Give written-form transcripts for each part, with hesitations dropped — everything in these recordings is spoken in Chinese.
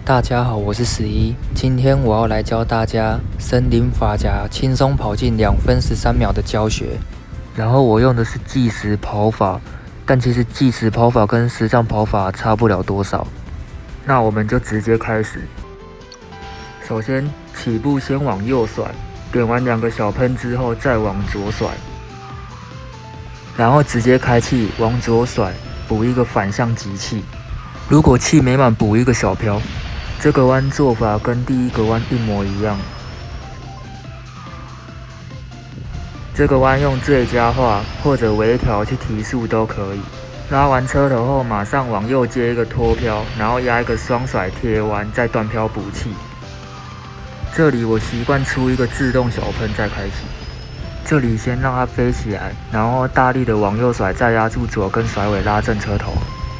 大家好，我是11。今天我要来教大家森林发夹轻松跑进2分13秒的教学。然后我用的是计时跑法，但其实计时跑法跟实战跑法差不了多少。那我们就直接开始。首先起步先往右甩，点完2个小喷之后再往左甩，然后直接开气往左甩，补一个反向急气。如果气没满，补一个小飘。这个弯做法跟第一个弯一模一样。这个弯用最佳化或者微调去提速都可以。拉完车头后，马上往右接一个拖飘，然后压一个双甩贴弯，再断飘补气。这里我习惯出一个自动小喷再开启。这里先让它飞起来，然后大力的往右甩，再压住左跟甩尾拉正车头。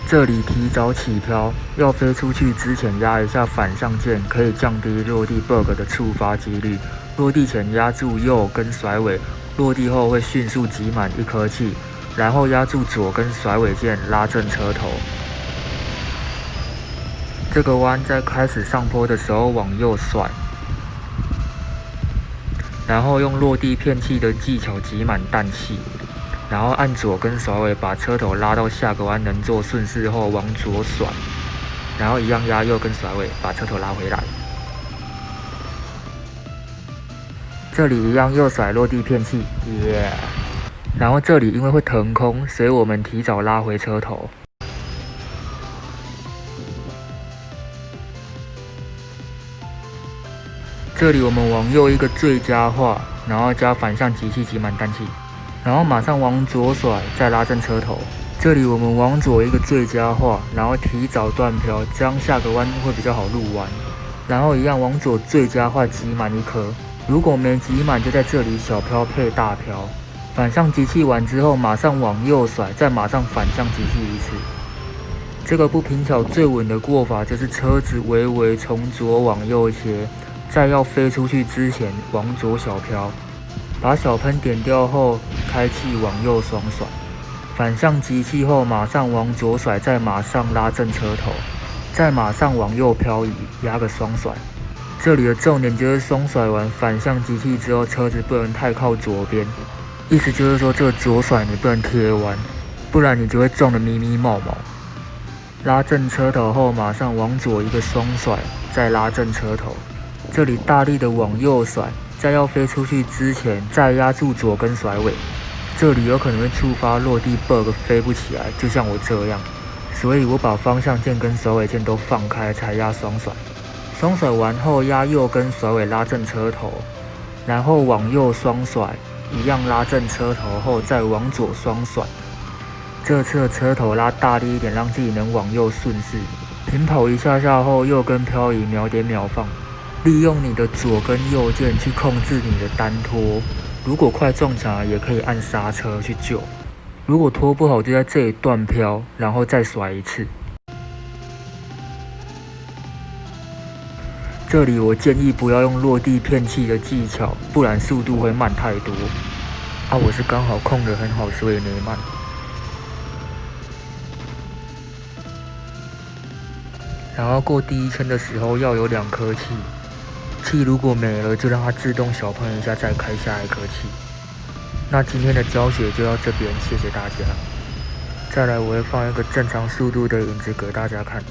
这里提早起飘，要飞出去之前压一下反向键，可以降低落地 bug 的触发几率。落地前压住右跟甩尾，落地后会迅速挤满一颗气，然后压住左跟甩尾键拉正车头。这个弯在开始上坡的时候往右甩，然后用落地骗气的技巧挤满氮气。然后按左跟甩尾把车头拉到下个弯能做顺势后往左甩，然后一样压右跟甩尾把车头拉回来。这里一样右甩落地骗气，耶！然后这里因为会腾空，所以我们提早拉回车头。这里我们往右一个最佳化，然后加反向急气挤满氮气。然后马上往左甩，再拉正车头。这里我们往左一个最佳化，然后提早断飘，这样下个弯会比较好入弯。然后一样往左最佳化挤满一颗，如果没挤满，就在这里小飘配大飘。反向集气完之后，马上往右甩，再马上反向集气一次。这个不平巧最稳的过法就是车子微微从左往右切，在要飞出去之前往左小飘。把小喷点掉后，开气往右双甩，反向集气后马上往左甩，再马上拉正车头，再马上往右漂移，压个双甩。这里的重点就是双甩完反向集气之后，车子不能太靠左边，意思就是说这个左甩你不能贴弯，不然你就会撞得咪咪冒冒。拉正车头后，马上往左一个双甩，再拉正车头，这里大力的往右甩。在要飞出去之前，再压住左跟甩尾，这里有可能会触发落地 bug 飞不起来，就像我这样，所以我把方向键跟甩尾键都放开才压双甩。双甩完后压右跟甩尾拉正车头，然后往右双甩，一样拉正车头后再往左双甩。这次的车头拉大力一点，让自己能往右顺势。平跑一下下后，右跟漂移，秒点秒放。利用你的左跟右键去控制你的单拖，如果快撞墙了，也可以按刹车去救。如果拖不好，就在这里断飘，然后再甩一次。这里我建议不要用落地骗气的技巧，不然速度会慢太多。我是刚好控得很好，所以没慢。然后过第一圈的时候要有2颗气。气如果没了，就让它自动小喷一下，再开下一颗气。那今天的教学就到这边，谢谢大家。再来，我会放一个正常速度的影子给大家看。